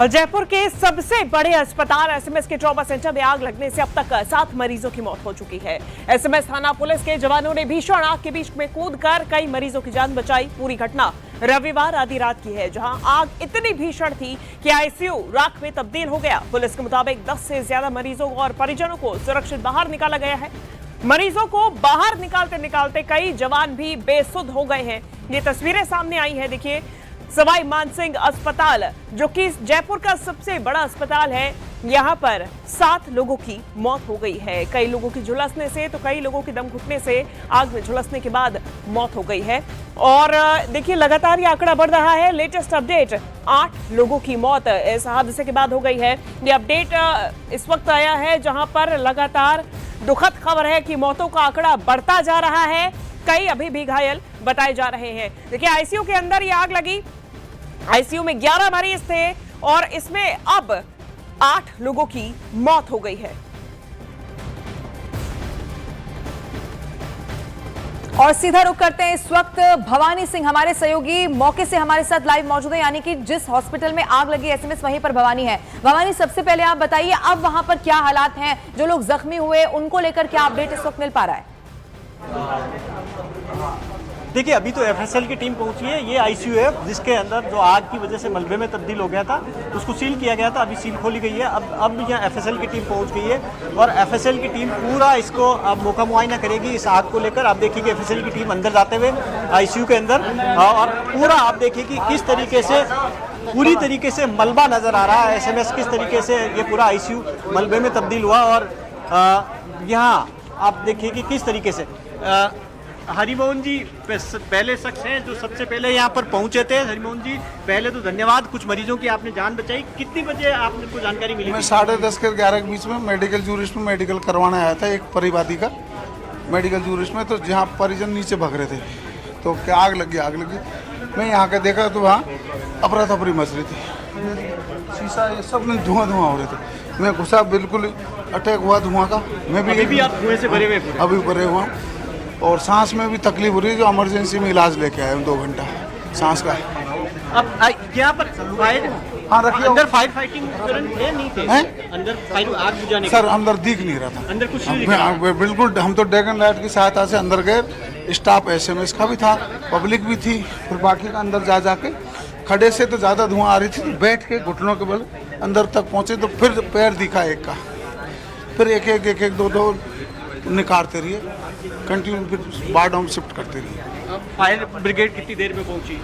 और जयपुर के सबसे बड़े अस्पताल एसएमएस के ट्रॉमा सेंटर में आग लगने से अब तक 7 मरीजों की मौत हो चुकी है। एसएमएस थाना पुलिस के जवानों ने भीषण आग के बीच में कूदकर कई मरीजों की जान बचाई। पूरी घटना रविवार आधी रात की है, जहां आग इतनी भीषण थी कि आईसीयू राख में तब्दील हो गया। पुलिस के मुताबिक 10 से ज्यादा मरीजों और परिजनों को सुरक्षित बाहर निकाला गया है। मरीजों को बाहर निकालते निकालते कई जवान भी बेसुध हो गए हैं। ये तस्वीरें सामने आई हैं। देखिए, सवाई मानसिंह अस्पताल, जो कि जयपुर का सबसे बड़ा अस्पताल है, यहां पर 7 लोगों की मौत हो गई है। कई लोगों की झुलसने से तो कई लोगों की दम घुटने से आग में झुलसने के बाद मौत हो गई है। और देखिए, लगातार ये आंकड़ा बढ़ रहा है। लेटेस्ट अपडेट 8 लोगों की मौत इस हादसे के बाद हो गई है। ये अपडेट इस वक्त आया है जहां पर लगातार दुखद खबर है कि मौतों का आंकड़ा बढ़ता जा रहा है। कई अभी भी घायल बताए जा रहे हैं। देखिए, आईसीयू के अंदर ये आग लगी। आईसीयू में 11 मरीज थे और इसमें अब 8 लोगों की मौत हो गई है। और सीधा रुख करते हैं इस वक्त भवानी सिंह, हमारे सहयोगी मौके से हमारे साथ लाइव मौजूद है, यानी कि जिस हॉस्पिटल में आग लगी एसएमएस वहीं पर भवानी है। भवानी, सबसे पहले आप बताइए, अब वहां पर क्या हालात हैं? जो लोग जख्मी हुए उनको लेकर क्या अपडेट इस वक्त मिल पा रहा है? देखिए, अभी तो एफएसएल की टीम पहुंची है। ये आईसीयू है जिसके अंदर जो आग की वजह से मलबे में तब्दील हो गया था, उसको सील किया गया था। अभी सील खोली गई है। अब यहाँ एफएसएल की टीम पहुंच गई है और एफएसएल की टीम पूरा इसको अब मौका मुआयना करेगी इस आग को लेकर। आप देखिए कि एफएसएल की टीम अंदर जाते हुए आईसीयू के अंदर, और पूरा आप देखिए कि किस तरीके से पूरी तरीके से मलबा नज़र आ रहा है। एसएमएस किस तरीके से ये पूरा आईसीयू मलबे में तब्दील हुआ। और यहाँ आप देखिए कि किस तरीके से हरिमोहन जी पहले शख्स हैं जो सबसे पहले यहाँ पर पहुँचे थे। हरिमोहन जी, पहले तो धन्यवाद, कुछ मरीजों की आपने जान बचाई। कितनी बजे आपको जानकारी मिली? मैं 10:30 के 11 के बीच में मेडिकल जूरिस्ट में मेडिकल करवाने आया था, एक परिवादी का मेडिकल जूरिस्ट में। तो जहाँ परिजन नीचे भग रहे थे तो क्या आग लगी। मैं यहाँ के देखा तो वहाँ अफरा तफरी मच रही थी। शीशा ये सब में धुआं हो रहे थे। मैं घुसा, बिल्कुल अटैक हुआ धुआं का। मैं भी आप धुएं से भरे हुए? अभी भरे हुआ, और सांस में भी तकलीफ हो रही है। जो इमरजेंसी में इलाज लेके आए 2 घंटा सांस का। अब यहाँ पर फायर, हाँ रखिए। अंदर फायर फाइटिंग नहीं थे? अंदर फायर आग बुझाने सर अंदर दिख नहीं रहा था। अंदर कुछ नहीं? बिल्कुल, हम तो ड्रैगन लाइट की सहायता से अंदर गए। स्टाफ एसएमएस का भी था, पब्लिक भी थी। फिर बाकी का अंदर जाके खड़े से तो ज़्यादा धुआं आ रही थी, तो बैठ के घुटनों के बल अंदर तक पहुँचे। तो फिर पैर दिखा एक का, फिर एक दो निकालते रहिए, कंटिन्यू फिर वार्डों में शिफ्ट करते रहिए। फायर ब्रिगेड कितनी देर में पहुंची?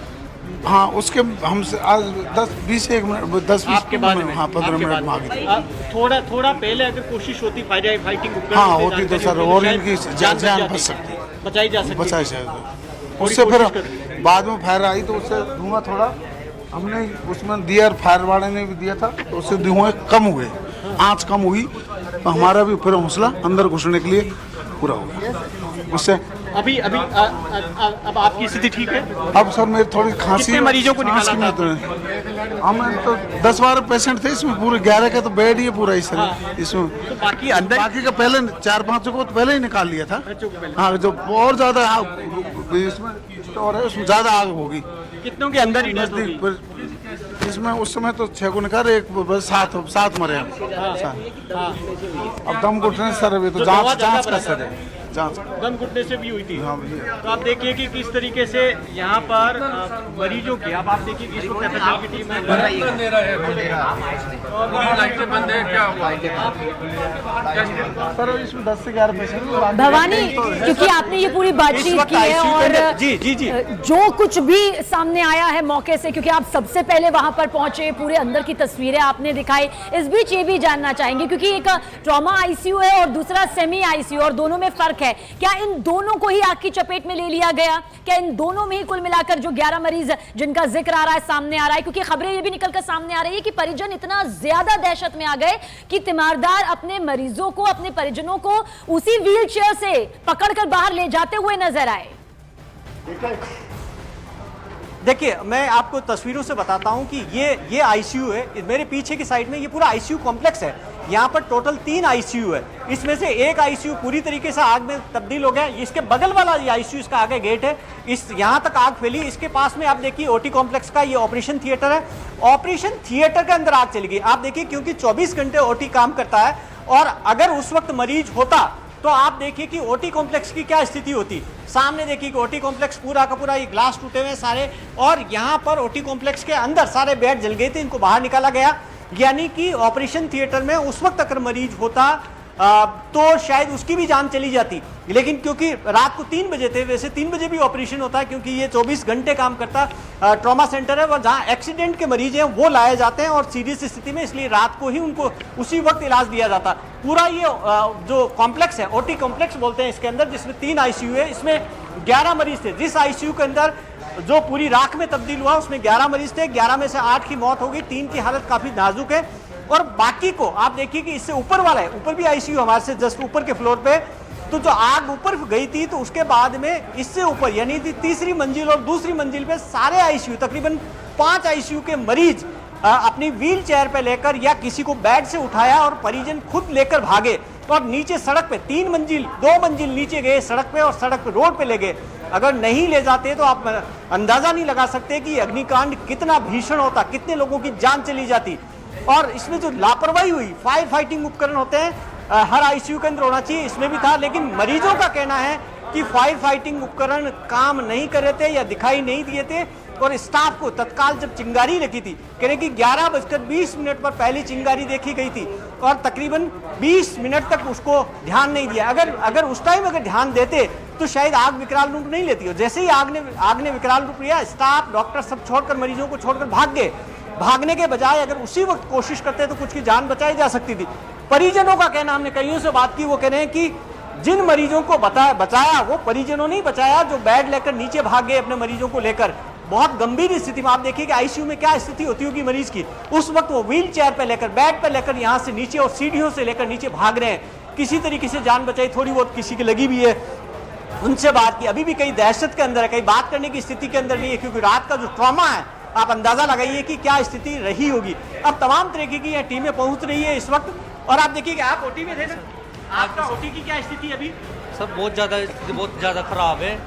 हाँ, उसके हमसे आज 10-20 मिनट 10-20 आपके बाद में? हाँ, 15 मिनट में आ गई। थोड़ा पहले अगर कोशिश होती फायर फाइटिंग हाँ होती तो सर, और इनकी जान बच सकती, बचाई जा सकती। बचाई जाए। उससे फिर बाद में फायर आई तो उससे धुआं थोड़ा हमने उसमें दिया, फायर वाले ने भी दिया था, तो उससे धुआं कम हुए, आँच कम हुई। तो हमारा भी फिर हौसला अंदर घुसने के लिए पूरा हो गया उससे। अभी अब आपकी स्थिति ठीक है? अब सर मेरी थोड़ी खांसी। कितने मरीजों को निकाला था? हमें तो 10-12 पेशेंट थे इसमें, पूरे 11 का तो बेड ही है पूरा इसमें। तो बाकी अंदर, बाकी का पहले 4-5 को तो पहले ही निकाल लिया था। हाँ, जो और ज्यादा इसमें स्टोर है उसमें ज्यादा आग होगी। कितनों के अंदर ही नजदीक इसमें उस समय तो 6 को निकाल, एक बस 7 मरे हम। अब दम घुटने सर, अभी तो जांच का सर है, जांच दम घुटने से भी हुई थी। हाँ भैया। तो आप देखिए कि किस तरीके से यहाँ पर मरीजों की, अब आप देखिए कि इसको एफएसएल की टीम सर इसमें 10 से 11 पेशेंट। भवानी, क्योंकि आपने ये पूरी बातचीत की है और जी जो कुछ भी सामने आया है मौके से, क्योंकि आप सबसे पहले वहां पर पहुंचे, पूरे अंदर की तस्वीरें आपने दिखाई। इस बीच ये भी जानना चाहेंगे, क्योंकि एक ट्रॉमा आईसीयू है और दूसरा सेमी आईसीयू, और दोनों में फर्क है। क्या इन दोनों को ही आग की चपेट में ले लिया गया? क्या इन दोनों में ही कुल मिलाकर जो 11 मरीज जिनका जिक्र आ रहा है, सामने आ रहा है? क्योंकि खबरें ये भी निकलकर सामने आ रही है कि परिजन इतना ज्यादा दहशत में आ गए कि तीमारदार अपने मरीजों को, अपने परिजनों को उसी व्हील चेयर से पकड़कर बाहर ले जाते हुए नजर आए। देखिए, मैं आपको तस्वीरों से बताता हूं कि ये आईसीयू है। मेरे पीछे की साइड में ये पूरा आईसीयू कॉम्प्लेक्स है। यहाँ पर टोटल 3 आईसीयू है। इसमें से एक आईसीयू पूरी तरीके से आग में तब्दील हो गया। इसके बगल वाला ये आईसीयू, इसका आगे गेट है, इस यहाँ तक आग फैली। इसके पास में आप देखिए ओटी कॉम्प्लेक्स का ये ऑपरेशन थिएटर है। ऑपरेशन थिएटर के अंदर आग चली गई। आप देखिए, क्योंकि 24 घंटे ओटी काम करता है और अगर उस वक्त मरीज होता तो आप देखिए कि ओटी कॉम्प्लेक्स की क्या स्थिति होती। सामने देखिए कि ओटी कॉम्प्लेक्स पूरा का पूरा ये ग्लास टूटे हुए सारे, और यहाँ पर ओटी कॉम्प्लेक्स के अंदर सारे बेड जल गए थे, इनको बाहर निकाला गया। यानी कि ऑपरेशन थिएटर में उस वक्त अगर मरीज होता तो शायद उसकी भी जान चली जाती। लेकिन क्योंकि रात को 3 बजे थे, वैसे 3 बजे भी ऑपरेशन होता है क्योंकि ये 24 घंटे काम करता ट्रॉमा सेंटर है, और जहाँ एक्सीडेंट के मरीज हैं वो लाए जाते हैं और सीरियस स्थिति में, इसलिए रात को ही उनको उसी वक्त इलाज दिया जाता। पूरा ये जो कॉम्प्लेक्स है, ओटी कॉम्प्लेक्स बोलते हैं इसके अंदर, जिसमें 3 आईसीयू है, इसमें 11 मरीज थे। जिस आईसीयू के अंदर जो पूरी राख में तब्दील हुआ उसमें 11 मरीज थे। 11 में से 8 की मौत हो गई, 3 की हालत काफी नाजुक है, और बाकी को आप देखिए कि इससे ऊपर वाला है, ऊपर भी आईसीयू हमारे से जस्ट ऊपर के फ्लोर पे, तो जो आग ऊपर गई थी तो उसके बाद में इससे ऊपर यानी तीसरी मंजिल और दूसरी मंजिल पे सारे आईसीयू, तकरीबन 5 आईसीयू के मरीज अपनी व्हील चेयर पे लेकर या किसी को बेड से उठाया और परिजन खुद लेकर भागे और नीचे सड़क पे 3 मंजिल 2 मंजिल नीचे गए सड़क पे, और सड़क पे रोड पे ले गए। अगर नहीं ले जाते तो आप अंदाजा नहीं लगा सकते कि अग्निकांड कितना भीषण होता, कितने लोगों की जान चली जाती। और इसमें जो लापरवाही हुई, फायर फाइटिंग उपकरण होते हैं हर आईसीयू के अंदर होना चाहिए, इसमें भी था, लेकिन मरीजों का कहना है कि फायर फाइटिंग उपकरण काम नहीं कर रहे थे या दिखाई नहीं दिए थे। और स्टाफ को तत्काल जब चिंगारी लगी थी, कह रहे कि 11:20 पर पहली चिंगारी देखी गई थी और तकरीबन 20 मिनट तक उसको ध्यान नहीं दिया। अगर उस टाइम अगर ध्यान देते तो शायद आग विकराल रूप नहीं लेती। और जैसे ही आग ने विकराल रूप लिया, स्टाफ डॉक्टर सब छोड़कर, मरीजों को छोड़कर भाग गए। भागने के बजाय अगर उसी वक्त कोशिश करते तो कुछ की जान बचाई जा सकती थी। परिजनों का कहना, हमने कईयों से बात की, वो कह रहे हैं कि जिन मरीजों को बचाया वो परिजनों नहीं बचाया, जो बेड लेकर नीचे भाग गए अपने मरीजों को लेकर। बहुत गंभीर स्थिति में, आप देखिए कि आईसीयू में क्या स्थिति होती होगी मरीज की। उस वक्त वो व्हील चेयर पे लेकर, बेड पे लेकर यहाँ से नीचे और सीढ़ियों से लेकर नीचे भाग रहे हैं। किसी तरीके से जान बचाई, थोड़ी बहुत किसी की लगी भी है, उनसे बात की। अभी भी कई दहशत के अंदर है, कई बात करने की स्थिति के अंदर नहीं है, क्योंकि रात का जो ट्रॉमा है, आप अंदाजा लगाइए कि क्या स्थिति रही होगी। अब तमाम तरीके की टीमें पहुंच रही है इस वक्त। और आप देखिए कि आप ओटी में थे ना, आपका ओटी की क्या स्थिति अभी? सब बहुत ज़्यादा ख़राब है।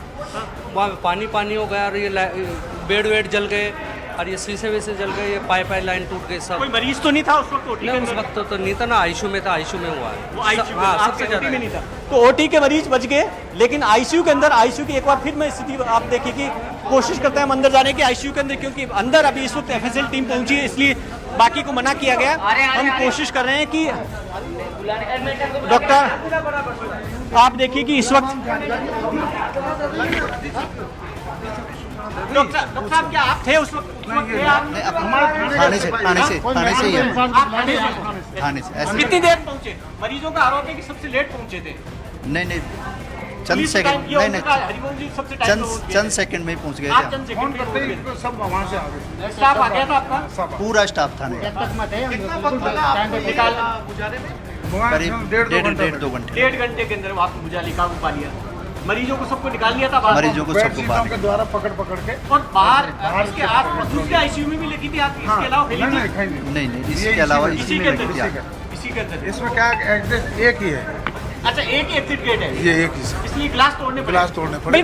वहाँ पानी हो गया और ये बेड वेड जल गए और ये शीशे वैसे जल गए, ये पाइप लाइन टूट गई सब। कोई मरीज तो नहीं था उस वक्त ओटी नहीं, के उस अंदर? वक्त तो नहीं था ना, आईसीयू में था, आईसीयू में हुआ है वो आईसीयू हाँ, आपके सबसे ओटी में ज़्यादा नहीं था। तो ओटी के मरीज बच गए, लेकिन आईसीयू के अंदर, आईसीयू की एक बार फिर मैं स्थिति आप देखिए कि कोशिश करते हैं हम अंदर जाने की आईसीयू के अंदर, क्योंकि अंदर अभी इस वक्त एफएसएल टीम पहुंची है, इसलिए बाकी को मना किया गया। हम कोशिश कर रहे हैं कि डॉक्टर, आप देखिए कि इस वक्त डॉक्टर साहब क्या आप थे उस वक्त? थे आप? थाने से ही है। आप थाने से ऐसे कितनी देर पहुंचे? मरीजों का आरोप है कि सबसे लेट पहुंचे थे। नहीं चंद पुलिस सेकंड टाइम किया, नहीं उनका हरिवंश जी सबसे टाइम पे पहुंच गए। चंद सेकंड में ही पहुंच गए आप थे। चंद सेकंड में पहुंच गए। सब वहाँ से आ गए। स्टाफ आ गया था आपका? पूरा स्टाफ थाने का कितना वक्त लगा आपको निकाल गुजारे में? करीब 1.5-2 घंटे 1.5 घंटे के अंदर आपको बुझा काबू पा लिया। मरीजों को सबको निकाल लिया था बाहर? मरीजों को सबको बाहर के द्वारा पकड़ के और बाहर इसके आसपास दूसरे आईसीयू में भी लगी थी आपकी, इसके अलावा फैली थी? नहीं इसके अलावा इसी इसी के में अंदर, लगी थी। इसी के अंदर। इसमें क्या एग्जिट एक ही है, अच्छा, एक ही एग्जिट गेट है, ये एक ही इसलिए ग्लास तोड़ने पड़े। गिलास तोड़ने पड़े।